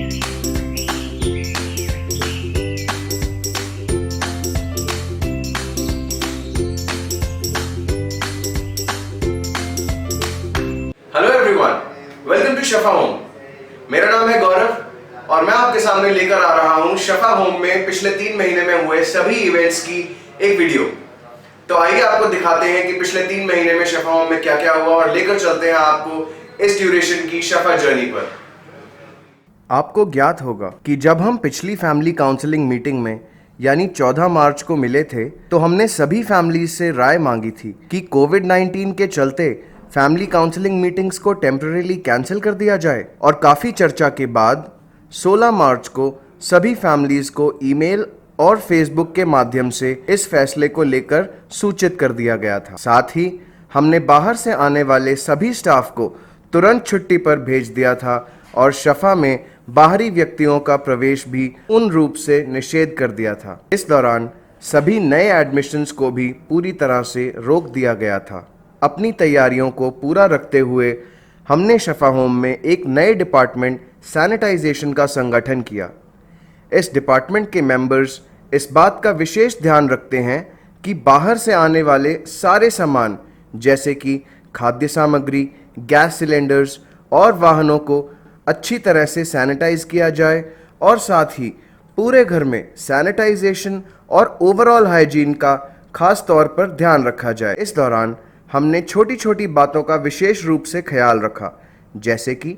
Hello everyone, welcome to Shafa home. मेरा नाम है गौरव और मैं आपके सामने लेकर आ रहा हूं शफा होम में पिछले 3 महीने में हुए सभी इवेंट्स की एक वीडियो। तो आइए आपको दिखाते हैं कि पिछले 3 महीने में शफा होम में क्या क्या हुआ और लेकर चलते हैं आपको इस ड्यूरेशन की शफा जर्नी पर। आपको ज्ञात होगा कि जब हम पिछली फैमिली काउंसलिंग मीटिंग में यानी 14 मार्च को मिले थे तो हमने सभी फैमिलीज से राय मांगी थी कि कोविड-19 के चलते फैमिली काउंसलिंग मीटिंग्स को टेम्परेरीली कैंसिल कर दिया जाए। और काफ़ी चर्चा के बाद 16 मार्च को सभी फैमिलीज को ईमेल और फेसबुक के माध्यम से इस फैसले को लेकर सूचित कर दिया गया था। साथ ही हमने बाहर से आने वाले सभी स्टाफ को तुरंत छुट्टी पर भेज दिया था और शफा में बाहरी व्यक्तियों का प्रवेश भी पूर्ण रूप से निषेध कर दिया था। इस दौरान सभी नए एडमिशन्स को भी पूरी तरह से रोक दिया गया था। अपनी तैयारियों को पूरा रखते हुए हमने शफा होम में एक नए डिपार्टमेंट सैनिटाइजेशन का संगठन किया। इस डिपार्टमेंट के मेंबर्स इस बात का विशेष ध्यान रखते हैं कि बाहर से आने वाले सारे सामान जैसे कि खाद्य सामग्री, गैस सिलेंडर्स और वाहनों को अच्छी तरह से सैनिटाइज किया जाए और साथ ही पूरे घर में सैनिटाइजेशन और ओवरऑल हाइजीन का खास तौर पर ध्यान रखा जाए। इस दौरान हमने छोटी छोटी बातों का विशेष रूप से ख्याल रखा, जैसे कि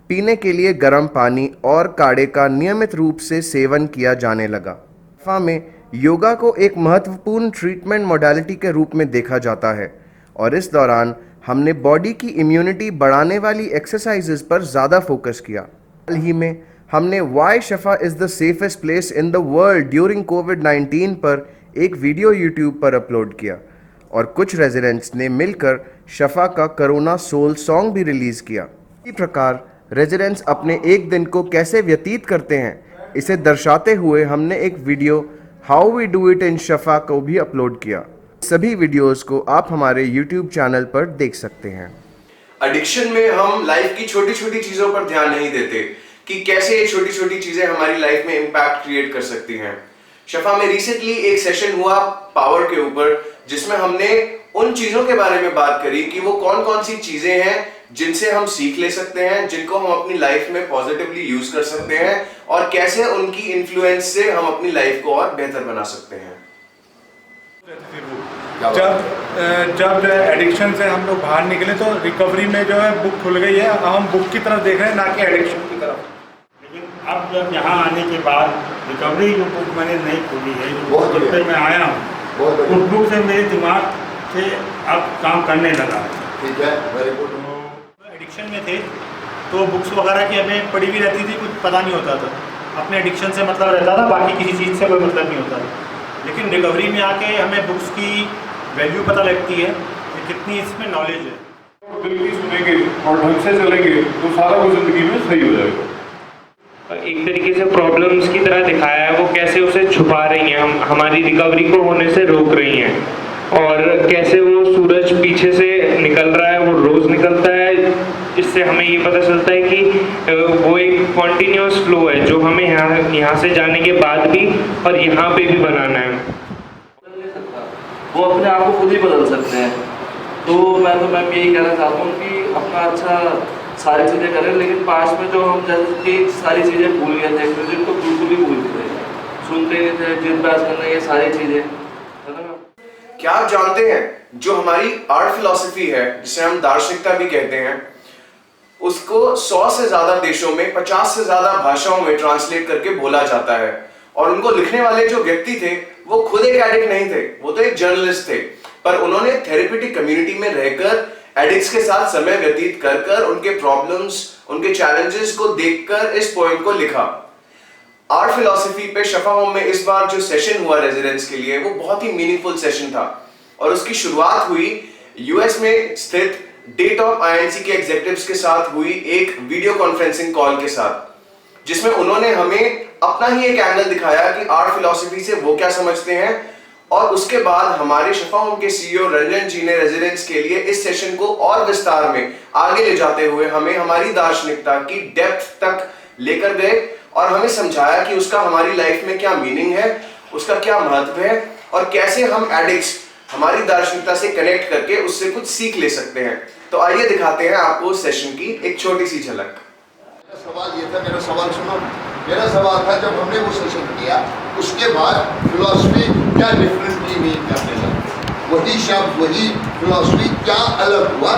पीने के लिए गर्म पानी और काढ़े का नियमित रूप से सेवन किया जाने लगा। शफा में योगा को एक महत्वपूर्ण ट्रीटमेंट मोडालिटी के रूप में देखा जाता है और इस दौरान हमने बॉडी की इम्यूनिटी बढ़ाने वाली एक्सरसाइजेज पर ज़्यादा फोकस किया। हाल ही में हमने why Shafa is the safest place in the world during कोविड-19 पर एक वीडियो यूट्यूब पर अपलोड किया और कुछ रेजिडेंट्स ने मिलकर शफा का कोरोना सोल सॉन्ग भी रिलीज़ किया। इसी प्रकार रेजिडेंट्स अपने एक दिन को कैसे व्यतीत करते हैं इसे दर्शाते हुए हमने एक video how we do it in Shafa को भी अपलोड किया। सभी वीडियोस को आप हमारे YouTube चैनल पर देख सकते हैं। एडिक्शन में हम लाइफ की छोटी छोटी चीज़ों पर ध्यान नहीं देते कि कैसे ये छोटी छोटी चीज़ें हमारी लाइफ में इम्पैक्ट क्रिएट कर सकती हैं। शफा में रिसेंटली एक सेशन हुआ पावर के ऊपर जिसमें हमने उन चीज़ों के बारे में बात करी कि वो कौन कौन सी चीज़ें हैं जिनसे हम सीख ले सकते हैं, जिनको हम अपनी लाइफ में पॉजिटिवली यूज कर सकते हैं और कैसे उनकी इन्फ्लुएंस से हम अपनी लाइफ को और बेहतर बना सकते हैं। जब एडिक्शन से हम लोग बाहर निकले तो रिकवरी में जो है बुक खुल गई है। अब हम बुक की तरफ देख रहे हैं, ना कि एडिक्शन की तरफ। लेकिन अब जब यहाँ आने के बाद रिकवरी जो बुक मैंने नहीं खोली है, जब से मैं आया हूँ उस बुक से मेरे दिमाग से अब काम करने लगा। ठीक है, वेरी गुड। एडिक्शन में थे तो बुक्स वगैरह की हमें पढ़ी भी रहती थी, कुछ पता नहीं होता था। अपने एडिक्शन से मतलब रहता था, बाकी किसी चीज़ से कोई मतलब नहीं होता था। लेकिन रिकवरी में आके हमें बुक्स की वैल्यू पता लगती है कि कितनी इसमें नॉलेज है। दिल की सुनेंगे और ढंग से चलेंगे तो सारा कुछ ज़िंदगी में सही हो जाएगा। एक तरीके से प्रॉब्लम्स की तरह दिखाया है वो कैसे उसे छुपा रही हैं, हमारी रिकवरी को होने से रोक रही हैं और कैसे वो सूरज पीछे से निकल रहा है, वो रोज़ निकलता है। इससे हमें ये पता चलता है कि वो एक कॉन्टिन्यूस फ्लो है जो हमें यहाँ से जाने के बाद भी और यहाँ पे भी बनाना है। वो अपने आप को खुद ही बदल सकते हैं। तो मैं यही कहना चाहता हूँ कि अपना अच्छा सारी चीज़ें करें, लेकिन पास्ट में जो हम जैसे कि सारी चीज़ें भूल गए थे, जिनको बिल्कुल ही भूल गए थे, सुनते नहीं थे, जिद बहस करना, ये सारी चीज़ें है ना। क्या आप जानते हैं जो हमारी आर्ट फिलॉसफी है, जिसे हम दार्शनिकता भी कहते हैं, उसको 100 से ज्यादा देशों में 50 से ज्यादा भाषाओं में ट्रांसलेट करके बोला जाता है और उनको लिखने वाले जो व्यक्ति थे वो खुद एक एडिक्ट नहीं थे, वो तो एक जर्नलिस्ट थे, पर उन्होंने थेरेप्यूटिक कम्युनिटी में रहकर एडिक्ट्स के साथ समय व्यतीत कर कर उनके प्रॉब्लम्स, उनके चैलेंजेस को देखकर इस पोएम को लिखा। आर्ट फिलॉसफी पे शफा होम में इस बार जो सेशन हुआ रेजिडेंट्स के लिए वो बहुत ही मीनिंगफुल सेशन था और उसकी शुरुआत हुई यूएस में स्थित डेट ऑफ आईएनसी के एग्जीक्यूटिव्स के साथ हुई एक वीडियो कॉन्फ्रेंसिंग कॉल के साथ, जिसमें उन्होंने हमें अपना ही एक एंगल दिखाया कि आर्ट फिलॉसफी से वो क्या समझते हैं। और उसके बाद हमारे शफा होम के सीईओ रंजन जी ने रेजिडेंट्स के लिए इस सेशन को और विस्तार में आगे ले जाते हुए हमें हमारी दार्शनिकता की डेप्थ तक लेकर गए और हमें समझाया कि उसका हमारी लाइफ में क्या मीनिंग है, उसका क्या महत्व है और कैसे हम एडिक्ट्स हमारी दार्शनिकता से कनेक्ट करके उससे कुछ सीख ले सकते हैं। तो आइए दिखाते हैं आपको उस सेशन की एक छोटी सी झलक। सवाल ये था, मेरा सवाल सुनो। मेरा सवाल था, जब हमने वो सेशन किया उसके बाद फिलॉसफी क्या डिफरेंटली मीन करने लगी, वही शब्द वही फिलॉसफी क्या अलग हुआ,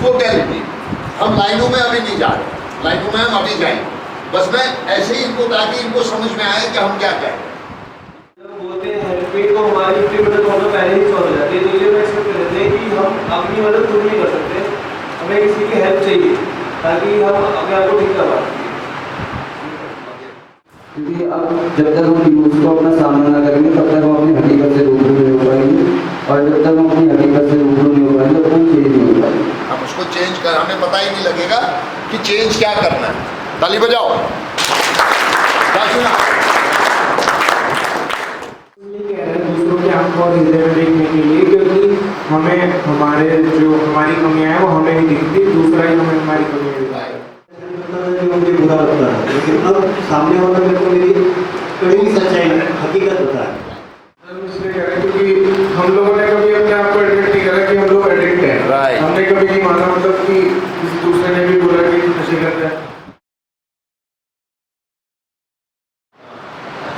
टोटलिटी। हम लाइनों में अभी नहीं जा रहे, लाइनों में हम अभी जाएंगे, बस मैं ऐसे ही इनको ताकि इनको समझ में आए कि हम क्या कह रहे हैं। बोलते हैं हेल्पमेट को हमारी मदद होना पहले ही सॉल्व हो जाती है, तो ये मैं एक्सेप्ट कर लेते हैं कि हम अपनी मदद खुद नहीं कर सकते, हमें किसी की हेल्प चाहिए ताकि हम अपने आप को ठीक कर पाए। क्योंकि अब जब तक हम यूज़ को अपना सामना ना करेंगे तब तक हम अपनी हकीकत से रूबरू नहीं हो पाएंगे, और जब तक हम अपनी हकीकत से रूबरू नहीं हो पाएंगे तब तक चेंज नहीं हो पाएंगे। हम उसको चेंज कर, हमें पता ही नहीं लगेगा कि चेंज क्या करना है। ताली बजाओ। दूसरों के हमको देखने के लिए, क्योंकि हमें हमारी कमियां हैं वो हमें नहीं दिखती, दूसरा ही हमें हमारी कमियां दिखता है। मुझे बुरा लगता है, लेकिन अब सामने वाला मेरे को मेरी कड़ी सच्चाई हकीकत होता है। इसलिए कह रहे हैं क्योंकि हम लोगों ने कभी अपने आप को एडमिट नहीं करा कि हम लोग एडिक्ट हैं। Right. हमने कभी नहीं माना, मतलब कि किसी दूसरे ने भी बोला कि नशे करते हैं।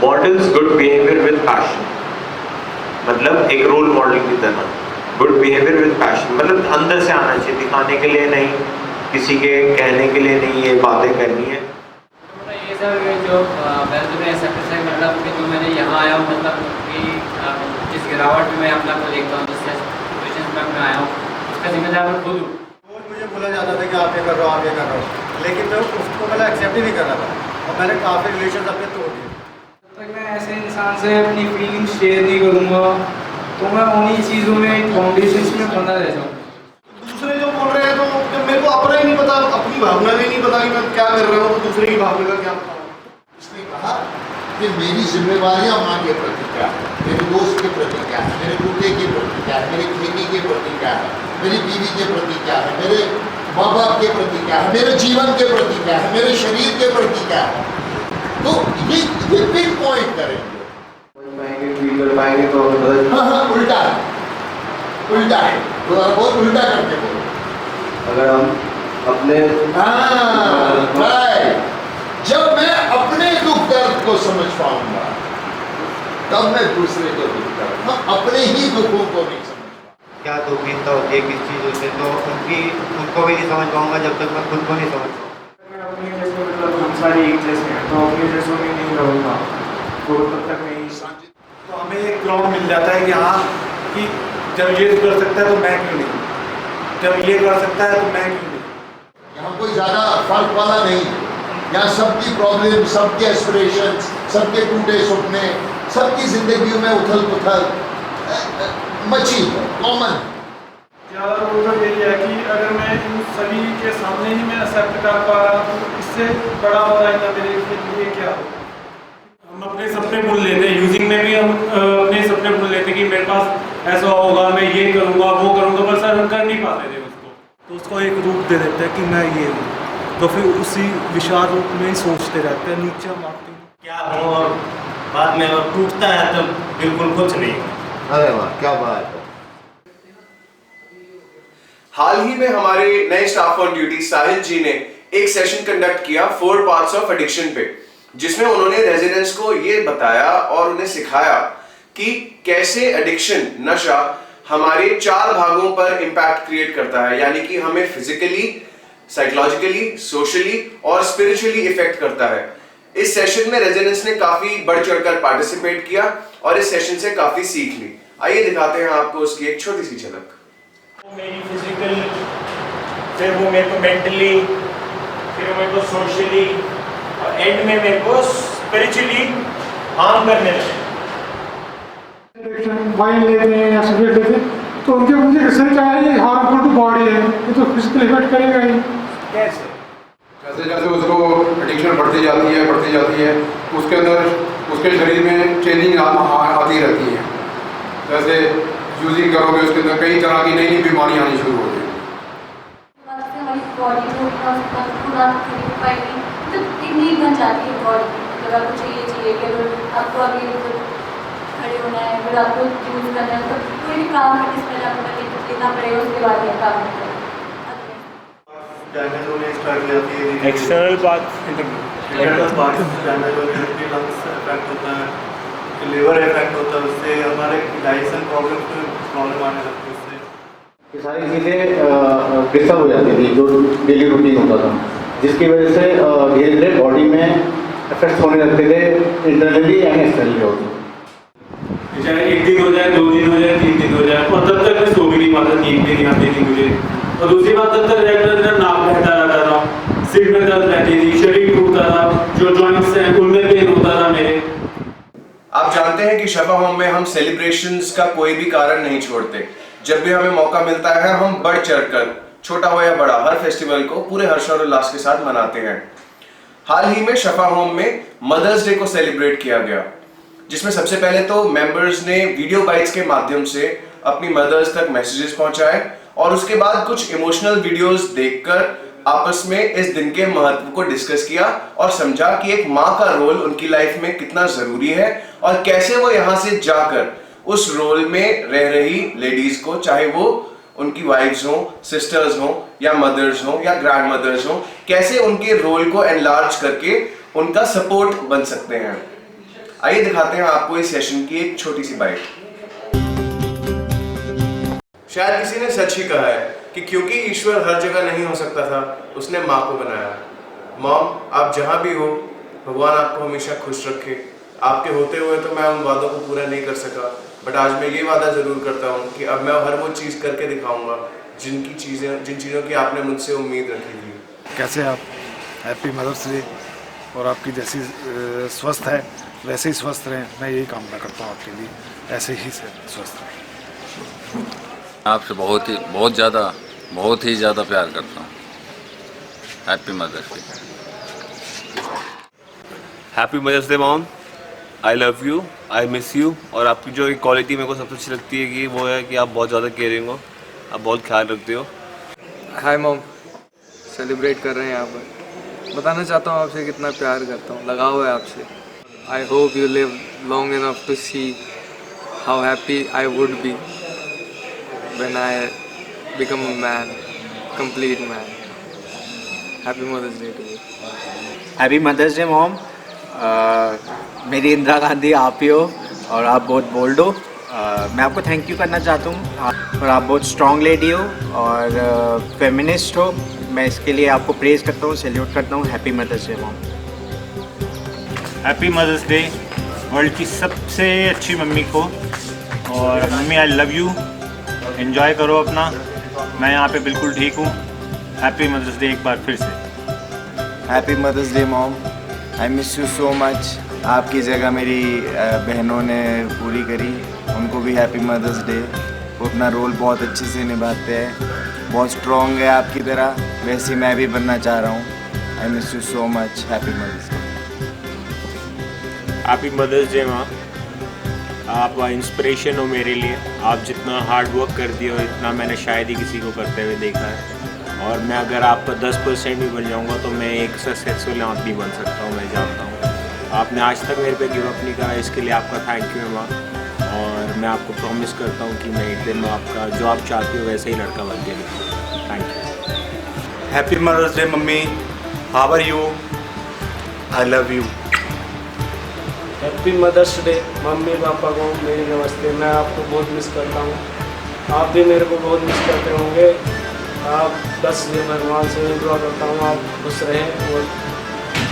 Models good behaviour with passion, मतलब एक रोल मॉडल की तरह। गुड बिहेवियर विद पैशन मतलब अंदर से आना चाहिए, दिखाने के लिए नहीं, किसी के कहने के लिए नहीं, ये बातें करनी है। ये सर जो मैं सक्सेस मतलब कि जो मैंने यहाँ आया हूँ, मतलब कि जिस गिरावट में मैं अपना को देखता हूँ, जिस सिचुएशन में मैं आया हूँ, उसका जिम्मेदार मैं खुद हूँ। मुझे बोला जाता था कि आप ये कर रहे हो, आप ये कर रहे हो, लेकिन मैं उसको पहले एक्सेप्ट ही नहीं कर रहा था और मैंने काफ़ी रिलेशन अपने तोड़ दिए। जब तक मैं ऐसे इंसान से अपनी फीलिंग्स शेयर नहीं करूँगा तो मैं उन्हीं चीज़ों में फाउंडेशंस में बना रह जाऊँ। दूसरे जो बोल रहे हैं, तो जब मेरे को अपना ही नहीं पता, अपनी भावना भी नहीं पता कि मैं क्या कर रहा हूँ, तो दूसरे की भावना का क्या पता। उसने कहा कि मेरी जिम्मेवारियां माँ के प्रति क्या है, मेरे दोस्त के प्रति क्या है, मेरे कुत्ते के प्रति क्या है, मेरी खेती के प्रति क्या है, मेरी बीवी के प्रति क्या है, मेरे माँ बाप के प्रति क्या है, मेरे जीवन के प्रति क्या है, मेरे शरीर के प्रति क्या है। तो ये पिन पॉइंट करेंगे, फील कर पाएंगे तो हाँ उल्टा है, उल्टा है, बहुत उल्टा करके बोलो। अगर हम अपने जब मैं अपने दुख दर्द को समझ पाऊंगा तब मैं दूसरे को दुख दर्द, हम अपने ही दुखों को नहीं समझ पाऊंगा। क्या दुखीनता होती है किस चीज़ों से, तो उनको भी नहीं समझ पाऊंगा जब तक मैं खुद को नहीं समझ पाऊंगा। मैं अपने जैसे मतलब हम सारे एक जैसे हैं, तो अपने जैसों में नहीं रहूँगा तो तब तक नहीं। तो हमें एक ग्राउंड मिल जाता है कि हाँ, कि जब ये कर सकता है तो मैं क्यों नहीं, जब ये कर सकता है तो मैं क्यों नहीं। यहाँ कोई ज़्यादा फर्क वाला नहीं, यहाँ सबकी प्रॉब्लम, सबके एस्पिरेशंस, सबके टूटे सपने, सबकी जिंदगियों में उथल पुथल मची है, कॉमन। ज़्यादा रोल तो यही है कि अगर मैं इन सभी के सामने ही मैं एक्सेप्ट कर पा रहा हूँ तो इससे बड़ा हो रहा है मेरे लिए क्या हो। हम अपने सपने भूल लेते हैं, यूजिंग में भी हम अपने सपने भूल लेते हैं कि मेरे पास ऐसा होगा, मैं ये करूँगा वो करूँगा, पर सर हम कर नहीं पाते थे उसको। तो उसको एक रूप दे देते हैं कि मैं ये हूँ, तो फिर उसी विशाल रूप में ही सोचते रहते हैं, नीचे हम आते हैं क्या हो, और बाद में और टूटता है तो बिल्कुल कुछ नहीं। अरे वाह, क्या बात है। हाल ही में हमारे नए स्टाफ ऑन ड्यूटी साहिल जी ने एक सेशन कंडक्ट किया 4 पार्ट्स ऑफ एडिक्शन पे, जिसमें उन्होंने रेजिडेंट्स को ये बताया और उन्हें सिखाया कि कैसे एडिक्शन, नशा हमारे 4 भागों पर इंपैक्ट क्रिएट करता है, यानी कि हमें फिजिकली, साइकोलॉजिकली, सोशली और स्पिरिचुअली इफेक्ट करता है। इस सेशन में रेजिडेंट्स ने काफी बढ़ चढ़कर पार्टिसिपेट किया और इस सेशन से काफी सीख ली। आइए दिखाते हैं आपको उसकी एक छोटी सी झलक। मेरी फिजिकल, फिर वो मेरे को मेंटली, फिर मेरे को सोशली और एंड में मेरे को स्पिरिचुअली हार्म करने लगे। वाइन लेते हैं या सिगरेट लेते हैं तो उनके मुझे रिसर्च आया ये हार्मफुल टू बॉडी है, ये तो फिजिकल इफेक्ट करेगा ही। कैसे? जैसे जैसे उसको एडिक्शन बढ़ती जाती है उसके अंदर उसके शरीर में चेंजिंग आती रहती है। जैसे यूजिंग करोगे उसके अंदर कई तरह की नई नई बीमारियाँ आनी शुरू हो हमारी बॉडी को पूरा खरीद पाएगी, तो इतनी ठीक बन जाती है बॉडी। अगर आपको चाहिए कि अगर आपको अभी खड़े होना है, अगर आपको यूज़ करना है, तो कोई भी काम करने से पहले आपको लेना पड़ेगा, उसके बाद ही काम करना डैमेज होने स्टार्ट हो जाती है, external part internal part damage होने लगती है, लंग्स इफेक्ट होता है, लिवर इफेक्ट होता है, उससे हमारे डाइजेशन प्रॉब्लम आने लगती है। उससे ये सारी चीज़ें डिस्टर्ब हो जाती थी जो डेली रूटीन होता था, जिसकी वजह से धीरे धीरे बॉडी में इफेक्ट्स होने लगते थे, इंटरनली एंड एक्सटर्नली होते। चाहे 1 दिन हो जाए, 2 दिन हो जाए, 3 दिन हो जाए, और तब तक मैं सो भी नहीं पाता, नींद भी नहीं आती थी मुझे। और दूसरी बात, तब तक रेगुलर नाक बहता रहता था, सिर में दर्द रहती थी, शरीर टूटता था, जो जॉइंट्स हैं उनमें पेन होता था मेरे। आप जानते हैं कि शफा होम में हम सेलिब्रेशंस का कोई भी कारण नहीं छोड़ते। जब भी हमें मौका मिलता है हम बढ़ चढ़कर, छोटा हो या बड़ा, हर फेस्टिवल को पूरे हर्ष और उल्लास के साथ मनाते हैं। हाल ही में शफा होम में मदर्स डे को सेलिब्रेट किया गया, जिसमें सबसे पहले तो मेंबर्स ने वीडियो बाइट्स के माध्यम से अपनी मदर्स तक मैसेजेस पहुंचाए, और उसके बाद कुछ इमोशनल वीडियोस देखकर आपस में इस दिन के महत्व को डिस्कस किया और समझा कि एक माँ का रोल उनकी लाइफ में कितना जरूरी है, और कैसे वो यहाँ से जाकर उस रोल में रह रही लेडीज को, चाहे वो उनकी वाइफ्स हो, सिस्टर्स हो, या मदर्स हो, या ग्रैंड मदर्स हो, कैसे उनके रोल को एनलार्ज करके उनका सपोर्ट बन सकते हैं। आइए दिखाते हैं आपको इस सेशन की एक छोटी सी बाइट। शायद किसी ने सच ही कहा है कि क्योंकि ईश्वर हर जगह नहीं हो सकता था, उसने माँ को बनाया। मॉम, आप जहाँ भी हो, भगवान आपको हमेशा खुश रखे। आपके होते हुए तो मैं उन वादों को पूरा नहीं कर सका, बट आज मैं ये वादा जरूर करता हूँ कि अब मैं हर वो चीज़ करके दिखाऊंगा जिन चीज़ों की आपने मुझसे उम्मीद रखी थी। कैसे आप? हैप्पी मदर्स डे, और आपकी जैसी स्वस्थ है वैसे ही स्वस्थ रहें, मैं यही कामना करता हूँ आपके लिए, ऐसे ही स्वस्थ रहें। आपसे बहुत ही ज़्यादा प्यार करता हूँ। Happy mother's day. Happy mother's day mom, I love you, I miss you. और आपकी जो एक क्वालिटी मेरे को सबसे अच्छी लगती है कि वो है कि आप बहुत ज़्यादा केयरिंग हो, आप बहुत ख्याल रखते हो। हाय मॉम, सेलिब्रेट कर रहे हैं यहाँ पर। बताना चाहता हूँ आपसे कितना प्यार करता हूँ, लगाव है आपसे। I hope you live long enough to see how happy I would be when I become a man, complete man. Happy mother's day to you. Happy mother's day mom. मेरी इंदिरा गांधी आप ही हो, और आप बहुत बोल्ड हो। मैं आपको थैंक यू करना चाहता हूँ, और आप बहुत स्ट्रॉन्ग लेडी हो और फेमिनिस्ट हो। मैं इसके लिए आपको प्रेज़ करता हूँ, सैल्यूट करता हूँ। Happy mother's day mom. Happy mother's day world की सबसे अच्छी मम्मी को। और मम्मी आई लव यू, एंजॉय करो अपना, मैं यहाँ पे बिल्कुल ठीक हूँ। हैप्पी मदर्स डे एक बार फिर से। Happy mother's day mom, I miss you so much. आपकी जगह मेरी बहनों ने पूरी करी, उनको भी हैप्पी मदर्स डे। वो अपना रोल बहुत अच्छे से निभाते हैं, बहुत स्ट्रॉन्ग है आपकी तरह, वैसे मैं भी बनना चाह रहा हूँ। I miss you so much. Happy mother's day. Happy mother's day माँ, आप इंस्पिरेशन हो मेरे लिए। आप जितना हार्ड वर्क करती हो, इतना मैंने शायद ही किसी को करते हुए देखा है। और मैं अगर आपका 10% भी बन जाऊँगा तो मैं एक सक्सेसफुल आदमी बन सकता हूँ, मैं जानता हूँ। आपने आज तक मेरे पे गिव अप नहीं करा, इसके लिए आपका थैंक यू है माँ। और मैं आपको प्रॉमिस करता हूँ कि मैं एक दिन आपका जो आप चाहती हो वैसे ही लड़का बन के दिखाऊंगा। Thank you. Happy mother's day मम्मी, how are you? I love you. Happy mother's day मम्मी पापा को मेरी नमस्ते। मैं आपको बहुत मिस करता हूँ, आप भी मेरे को बहुत मिस करते होंगे। आप बस ये भगवान से दुआ करता हूँ आप खुश रहें, और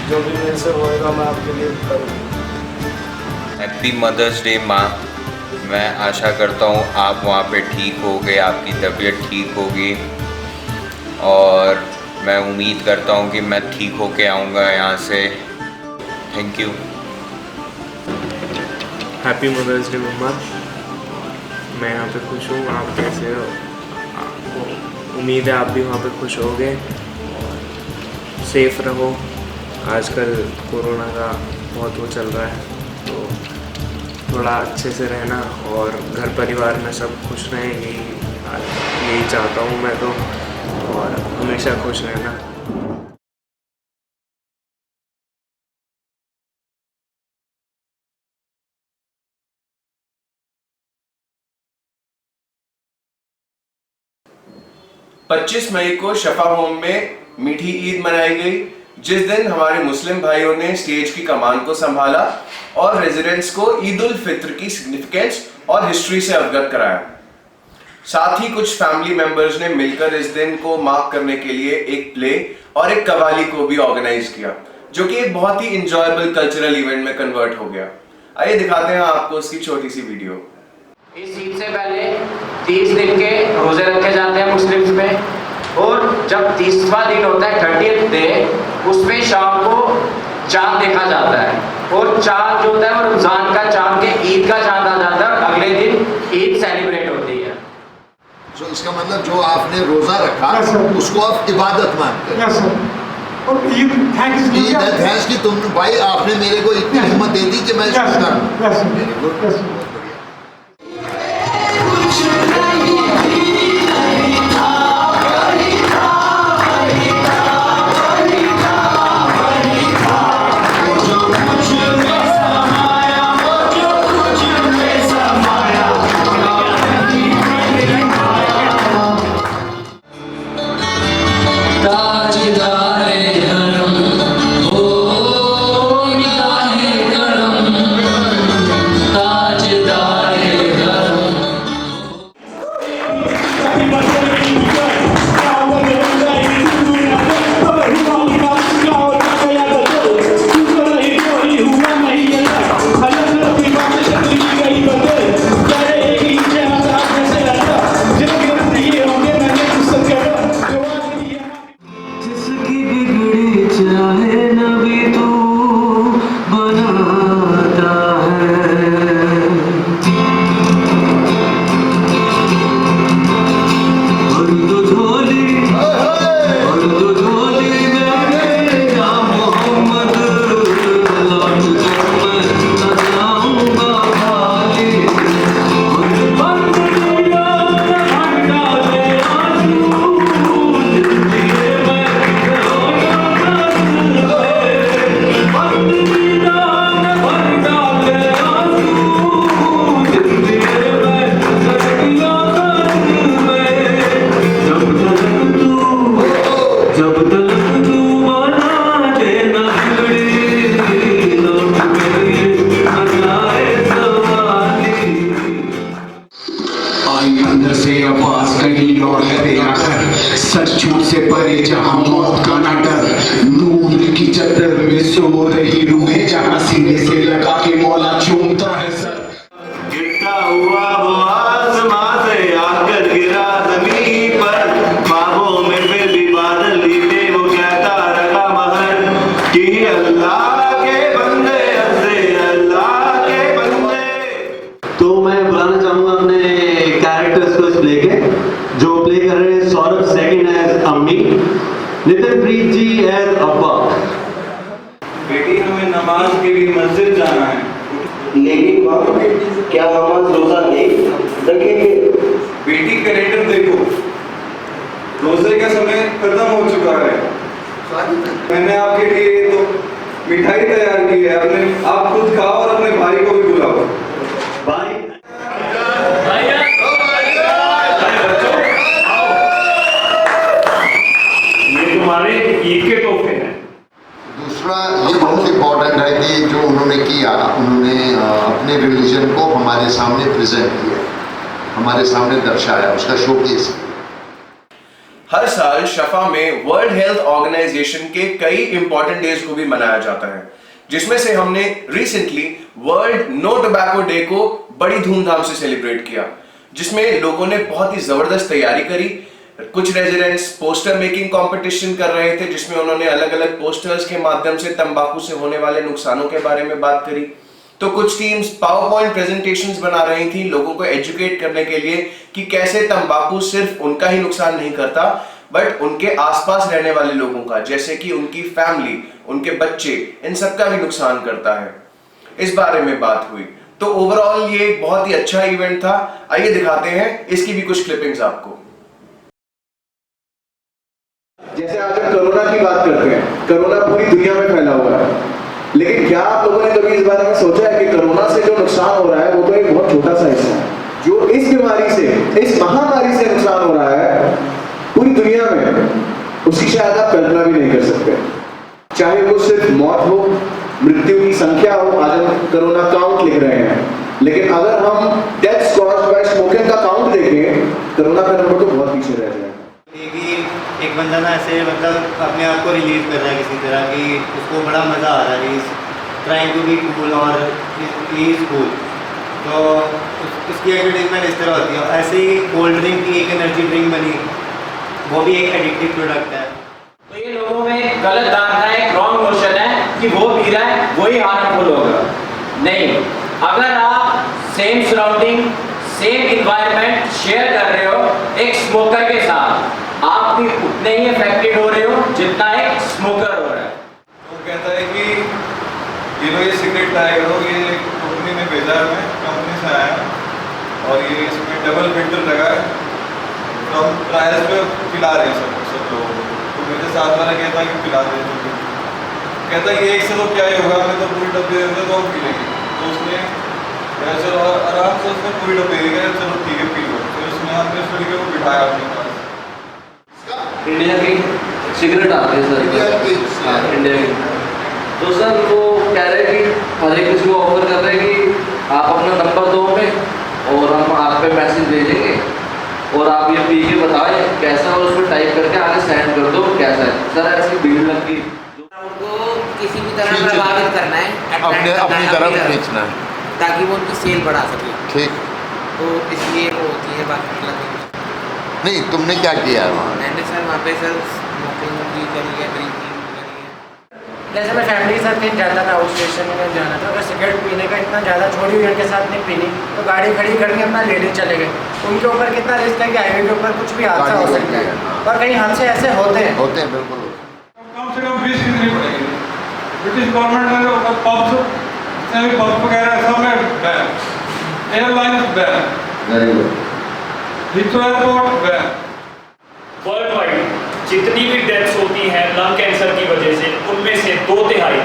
जो भी मेरे से होएगा मैं आपके लिए करूँगा। हैप्पी मदर्स डे माँ, मैं आशा करता हूँ आप वहाँ पे ठीक होगे, आपकी तबीयत ठीक होगी, और मैं उम्मीद करता हूँ कि मैं ठीक होके आऊँगा यहाँ से। Thank you. Happy mother's day मम्मा, मैं यहाँ पे खुश हूँ, आप कैसे हो? आपको उम्मीद है आप भी वहाँ पे खुश होगे, और सेफ रहो। आजकल कोरोना का बहुत वो चल रहा है, तो थोड़ा अच्छे से रहना, और घर परिवार में सब खुश रहें, यही चाहता हूँ मैं तो, और हमेशा खुश रहना। 25 मई को शफा होम में मीठी ईद मनाई गई, जिस दिन हमारे मुस्लिम भाइयों ने स्टेज की कमान को संभाला और रेजिडेंट्स को ईद उल फित्र की सिग्निफिकेंस और हिस्ट्री से अवगत कराया। साथ ही कुछ फैमिली मेंबर्स ने मिलकर इस दिन को मार्क करने के लिए एक प्ले और एक कवाली को भी ऑर्गेनाइज किया, जो कि एक बहुत ही इंजॉयबल कल्चरल इवेंट में कन्वर्ट हो गया। आइए दिखाते हैं आपको उसकी छोटी सी वीडियो। इस ईद से पहले 30 दिन के रोजे रखे जाते हैं मुस्लिम्स में, और जब 30वां दिन होता है 30th डे, उसमें शाम को चांद देखा जाता है, और चांद जो होता है वो रमजान का चांद के ईद का चांद आ जाता है, अगले दिन ईद सेलिब्रेट होती है। तो इसका मतलब जो आपने रोजा रखा उसको आप इबादत मानते हैं। और ईद थैंक्स कि तुम भाई आपने मेरे को इतनी हिम्मत दे दी कि मैं इसको करूं। Very good. सच झूठ से परे जहां मौत का ना डर, नूर की चद्दर में सो रही रूहें, जहां सीने से लगा के मौला चूमता है सर। गिरता हुआ वो आसमां से आकर गिरा जमीन पर, ख्वाबों में फिर भी बादल लीटे वो कहता रहा महर कि अल्लाह के बंदे हंसे, अल्लाह के बंदे। तो मैं बुलाना चाहूंगा अपने कैरेक्टर्स को इस प्ले के, जो प्ले कर रहे हैं सौरभ सेकंड एज अम्मी, नितिन प्रीत जी एज अब्बा। बेटी हमें नमाज के लिए मस्जिद जाना है, लेकिन माँ क्या नमाज रोजा नहीं रखेंगे? बेटी कैलेंडर देखो, रोजे का समय खत्म हो चुका है। मैंने आपके लिए तो मिठाई तैयार की है, अपने आप खुद खाओ और अपने भाई को भी बुलाओ। भाई तुम्हारे ईद के तोहफे हैं। दूसरा ये बहुत इम्पोर्टेंट है कि जो उन्होंने किया, उन्होंने अपने रिलीजन को हमारे सामने प्रेजेंट किया, हमारे सामने दर्शाया, उसका शोकेस। हर साल शफा में वर्ल्ड हेल्थ ऑर्गेनाइजेशन के कई इंपॉर्टेंट डेज को भी मनाया जाता है, जिसमें से हमने recently world no tobacco day को बड़ी धूमधाम से सेलिब्रेट किया, जिसमें लोगों ने बहुत ही जबरदस्त तैयारी करी। कुछ रेजिडेंट्स पोस्टर मेकिंग कंपटीशन कर रहे थे, जिसमें उन्होंने अलग अलग पोस्टर्स के माध्यम से तंबाकू से होने वाले नुकसानों के बारे में बात करी। तो कुछ टीम्स पावर पॉइंट प्रेजेंटेशंस बना रही थी लोगों को एजुकेट करने के लिए कि कैसे तंबाकू सिर्फ उनका ही नुकसान नहीं करता, बट उनके आसपास रहने वाले लोगों का, जैसे कि उनकी फैमिली, उनके बच्चे, इन सबका भी नुकसान करता है। इस बारे में बात हुई। तो ओवरऑल ये एक बहुत ही अच्छा इवेंट था। आइए दिखाते हैं इसकी भी कुछ क्लिपिंग्स आपको। जैसे आज हम कोरोना की बात करते हैं, कोरोना पूरी दुनिया में फैला हुआ है, लेकिन क्या आप लोगों ने कभी इस बारे में सोचा है कि कोरोना से जो नुकसान हो रहा है वो तो एक बहुत छोटा सा हिस्सा है। जो इस बीमारी से, इस महामारी से नुकसान हो रहा है, पूरी शायद आप कल्पना भी नहीं कर सकते। चाहे वो सिर्फ मौत हो, मृत्यु की संख्या हो, आज हम कोरोना काउंट लिख रहे हैं, लेकिन अगर हम डेथ्स कॉज्ड बाय स्मोकिंग का काउंट देखें, कोरोना का नंबर तो बहुत पीछे रह जाएगा। एक बंदा ना ऐसे मतलब अपने आप को रिलीज कर रहा है किसी तरह की, उसको बड़ा मज़ा आ रहा है, ट्राइंग टू बी कूल और इज कूल, तो उसकी एडवर्टीजमेंट इस तरह होती है। ऐसे ही कोल्ड ड्रिंक की एक एनर्जी ड्रिंक बनी, वो भी एक एडिक्टिव प्रोडक्ट है। तो ये लोगों में एक गलत धारणा है, एक रॉन्ग नोशन है कि वो पी रहा है वही हार्मफुल होगा। नहीं, अगर आप same surrounding, same environment share कर रहे हो एक स्मोकर के साथ, आप भी उतने ही अफेक्टेड हो रहे हो जितना एक स्मोकर हो रहा है। वो कहता है कि ये लो ये सिगरेट लाया करो, ये कंपनी ने भेजा है, मैं कंपनी से आया और ये इसमें डबल फिल्टर लगा है, तो हम ट्रायल्स पे पिला रहे हैं सब लोगों को। तो मेरे साथ वाला कहता है कि पिला दे, कहता है कि एक से तो क्या ही होगा, हमें तो पूरी डब्बे दे दे तो हम पी लेंगे। तो उसने चलो आराम से उसने पूरी डब्बे दे गया, चलो ठीक है पी लो। फिर उसने हमने उस लड़के को बिठाया अपने पास। इंडिया की सिगरेट आती है सर, हाँ इंडिया की, तो सर वो कह रहे हैं कि हर एक किसी को ऑफर कर रहे हैं कि आप अपना नंबर दो हमें और हम आप पे मैसेज भेजेंगे और आप ये पी के बताएं कैसा, और उसमें टाइप करके आगे सेंड कर दो कैसा है। सर ऐसी भीड़ लगती उनको किसी भी तरह प्रभावित करना है, अपनी तरफ खींचना है ताकि वो उनकी सेल बढ़ा सके। ठीक, तो इसलिए वो होती है बाकी लगे। नहीं तुमने क्या किया है वहाँ? मैंने सर वहाँ पे सर स्मोकिंग भी करी है, ड्रिंकिंग भी करी है। जैसे मैं फैमिली के साथ कहीं जाता था, आउट स्टेशन में जाना था, अगर सिगरेट पीने का इतना ज़्यादा छोड़ी हुई के साथ नहीं पीनी, तो गाड़ी खड़ी करके अपना लेने चले गए। उनके ऊपर कितना रिस्क है कि हाईवे के ऊपर कुछ भी हादसा हो सकता है, और कहीं हादसे ऐसे होते हैं बिल्कुल। कम से कम फीस कितनी पड़ेगी? ब्रिटिश गवर्नमेंट ने पब्स वगैरह सब में ban, airlines ban, Heathrow airport ban. World wide जितनी भी डेथ्स होती हैं लंग कैंसर की वजह से, उनमें से 2/3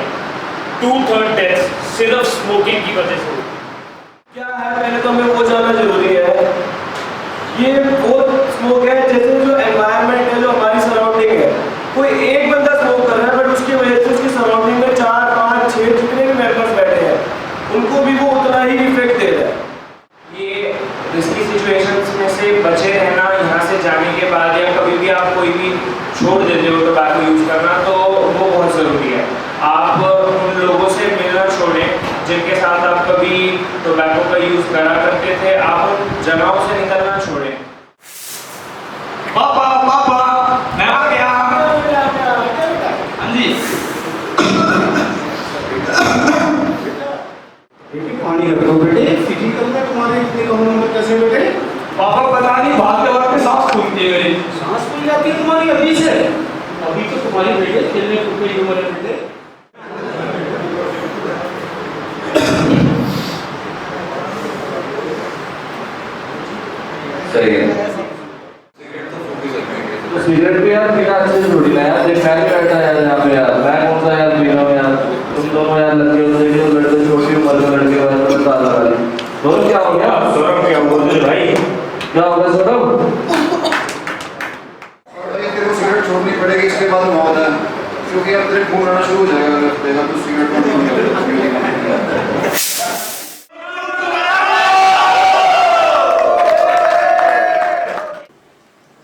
2/3 डेथ्स सिर्फ स्मोकिंग की वजह से होती है। क्या है, पहले तो हमें वो जानना जरूरी है, ये वो स्मोक है जैसे जो एनवायरनमेंट है, जो हमारी सराउंडिंग है, कोई एक बंदा स्मोक कर रहा है बट उसकी वजह से उसकी सराउंडिंग में 4, 5, 6 जितने भी मेंबर्स बैठे हैं उनको भी वो उतना ही इफेक्ट दे रहा है। ये रिस्की सिचुएशंस में से बचे रहना, यहाँ से जाने के बाद या कभी भी आप कोई भी छोड़ देते हो टोबैको यूज़ करना, तो वो बहुत ज़रूरी है। आप उन लोगों से मिलना छोड़ें जिनके साथ आप कभी टोबैको का यूज़ करा करते थे, आप उन जगहों से निकलना छोड़ें। पापा पापा मैं आ गया। हाँ जी, पानी रख दो बेटे, फिजिकल में तुम्हारे इतने कम नंबर कैसे बेटे? पापा पता नहीं भागते भागते सांस फूलती है मेरी। सांस फूल जाती है तुम्हारी अभी से? अभी तो तुम्हारी बेटे खेलने कूदने की उम्र है बेटे। सही है। तो सिगरेट भी यार पीना अच्छे से थोड़ी ना यार, देख मैं भी बैठा यार यहाँ पे यार, मैं कौन सा यार पी रहा हूँ यार, तुम दोनों यार लड़के हो, लड़के छोटी उम्र में लड़के वाले तो ताला वाली दोनों। क्या हो गया सौरभ, क्या बोल रहे भाई, क्या हो गया सौरभ? सिगरेट छोड़नी पड़ेगी, इसके बाद मौत है, क्योंकि अब तेरे खून आना शुरू हो जाएगा तो सिगरेट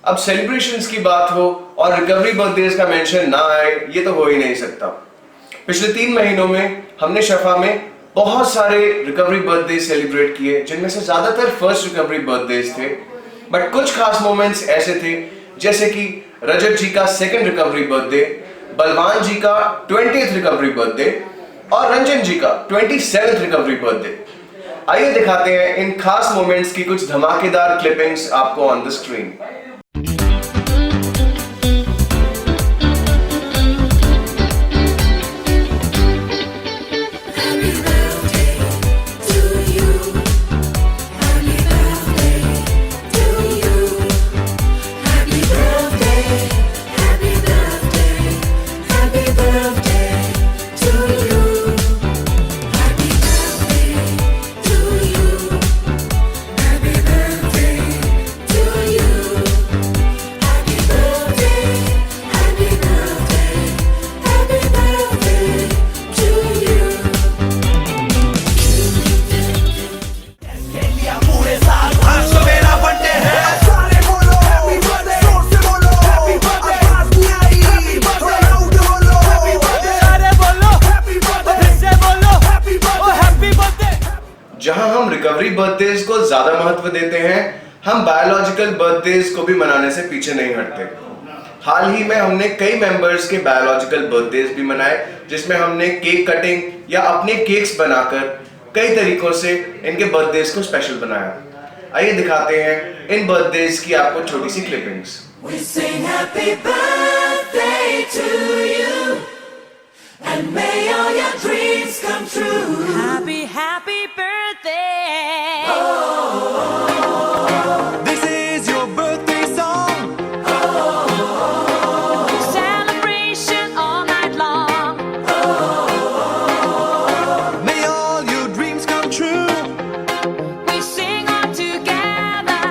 अब सेलिब्रेशंस की बात हो और रिकवरी बर्थडेज का मेंशन ना आए, ये तो हो ही नहीं सकता। पिछले 3 महीनों में हमने शफा में बहुत सारे रिकवरी बर्थडे सेलिब्रेट किए, जिनमें से ज्यादातर फर्स्ट रिकवरी बर्थडेज थे, बट कुछ खास मोमेंट्स ऐसे थे जैसे कि रजत जी का 2nd रिकवरी बर्थडे, बलवान जी का 20th रिकवरी बर्थडे और रंजन जी का 27th रिकवरी बर्थडे। आइए दिखाते हैं इन खास मोमेंट्स की कुछ धमाकेदार क्लिपिंग्स आपको on the screen. Happy birthday to you. Recovery birthdays को ज्यादा महत्व देते हैं, हम बायोलॉजिकल बर्थडेज को भी मनाने से पीछे नहीं हटते। हाल ही में हमने कई मेंबर्स के बायोलॉजिकल बर्थडेज भी मनाए, जिसमें हमने केक कटिंग या अपने केक्स बनाकर कई तरीकों से इनके बर्थडेज को स्पेशल बनाया। आइए दिखाते हैं इन बर्थडेज की आपको छोटी सी clippings. We sing happy birthday to you, and may all your dreams come true. Happy, happy birthday. This is your birthday song. Celebration all night long. May all your dreams come true. We sing all together.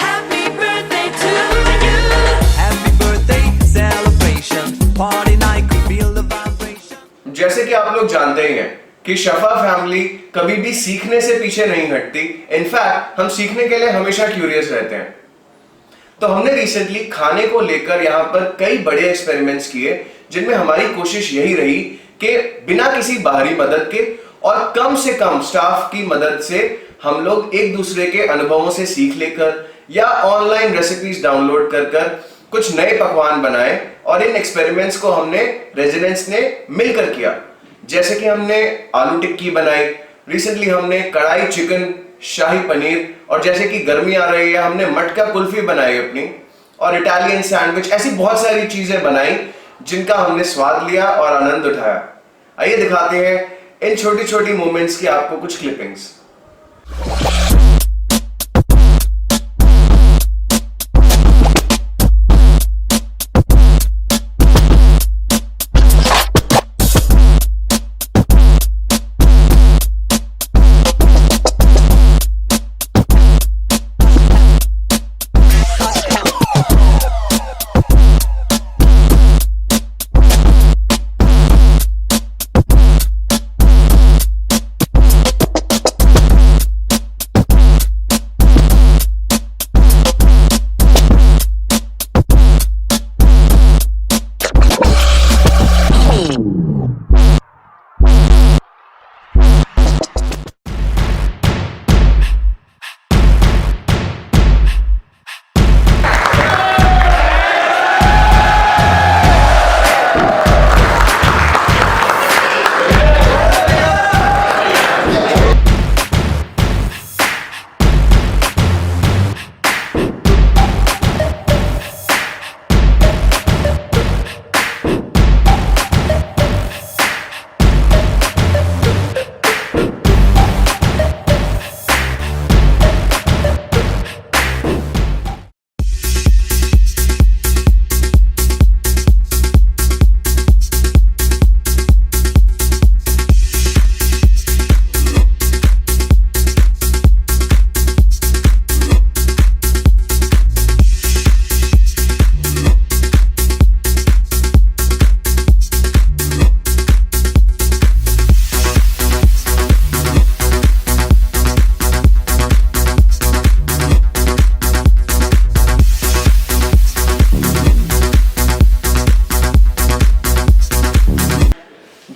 Happy birthday to you. Happy birthday celebration. Party night could feel the vibration. जैसे कि आप लोग जानते ही हैं कि शफा family कभी भी सीखने से पीछे नहीं हटती। इनफैक्ट हम सीखने के लिए हमेशा क्यूरियस रहते हैं। तो हमने रिसेंटली खाने को लेकर यहाँ पर कई बड़े एक्सपेरिमेंट्स किए, जिनमें हमारी कोशिश यही रही कि बिना किसी बाहरी मदद के और कम से कम स्टाफ की मदद से हम लोग एक दूसरे के अनुभवों से सीख लेकर या ऑनलाइन रेसिपीज डाउनलोड कर कुछ नए पकवान बनाए, और इन एक्सपेरिमेंट्स को हमने रेजिडेंट्स ने मिलकर किया। जैसे कि हमने आलू टिक्की बनाई, रिसेंटली हमने कढ़ाई चिकन, शाही पनीर, और जैसे कि गर्मी आ रही है हमने मटका कुल्फी बनाई अपनी, और इटालियन सैंडविच, ऐसी बहुत सारी चीजें बनाई जिनका हमने स्वाद लिया और आनंद उठाया। आइए दिखाते हैं इन छोटी छोटी मोमेंट्स की आपको कुछ क्लिपिंग्स।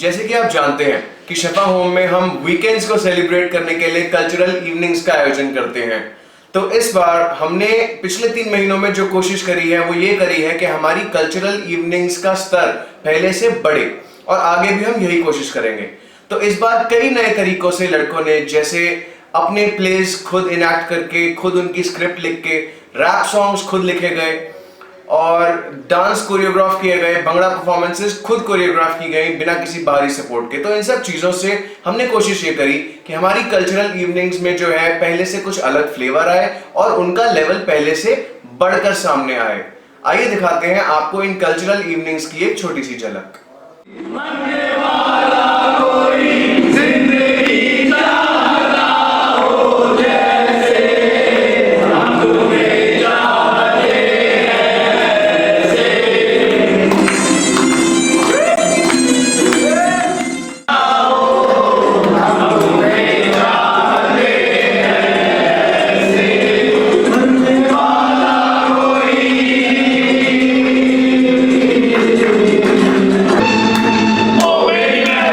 जैसे कि आप जानते हैं कि शफा होम में हम वीकेंड्स को सेलिब्रेट करने के लिए कल्चरल इवनिंग्स का आयोजन करते हैं। तो इस बार हमने पिछले 3 महीनों में जो कोशिश करी है वो ये करी है कि हमारी कल्चरल इवनिंग्स का स्तर पहले से बढ़े, और आगे भी हम यही कोशिश करेंगे। तो इस बार कई नए तरीकों से लड़कों ने, जैसे अपने प्लेस खुद इनैक्ट करके, खुद उनकी स्क्रिप्ट लिख के, रैप सॉन्ग्स खुद लिखे गए, और डांस कोरियोग्राफ किए गए, भंगड़ा परफॉर्मेंसेस खुद कोरियोग्राफ की गई बिना किसी बाहरी सपोर्ट के। तो इन सब चीजों से हमने कोशिश ये करी कि हमारी कल्चरल इवनिंग्स में जो है पहले से कुछ अलग फ्लेवर आए और उनका लेवल पहले से बढ़कर सामने आए। आइए दिखाते हैं आपको इन कल्चरल इवनिंग्स की एक छोटी सी झलक। Oh, baby!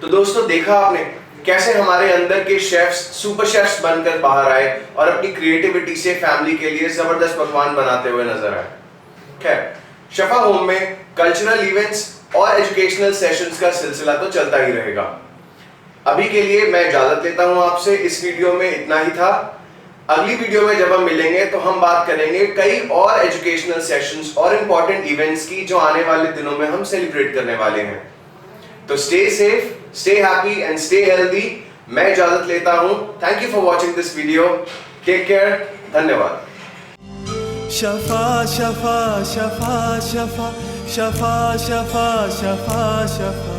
तो दोस्तों देखा आपने कैसे हमारे अंदर के शेफ्स सुपर शेफ्स बनकर बाहर आए और अपनी क्रिएटिविटी से फैमिली के लिए जबरदस्त पकवान बनाते हुए नजर आए। खैर, शफा होम में कल्चरल इवेंट्स और एजुकेशनल सेशंस का सिलसिला तो चलता ही रहेगा। अभी के लिए मैं इजाजत लेता हूं आपसे। इस वीडियो में इतना ही था। अगली वीडियो में जब हम मिलेंगे तो हम बात करेंगे कई और एजुकेशनल सेशंस और इंपॉर्टेंट इवेंट्स की जो आने वाले दिनों में हम सेलिब्रेट करने वाले हैं। तो stay safe, stay happy and stay healthy. मैं इजाजत लेता हूं। Thank you for watching this video. Take care. धन्यवाद। शफा शफा शफा शफा शफा शफा शफा शफा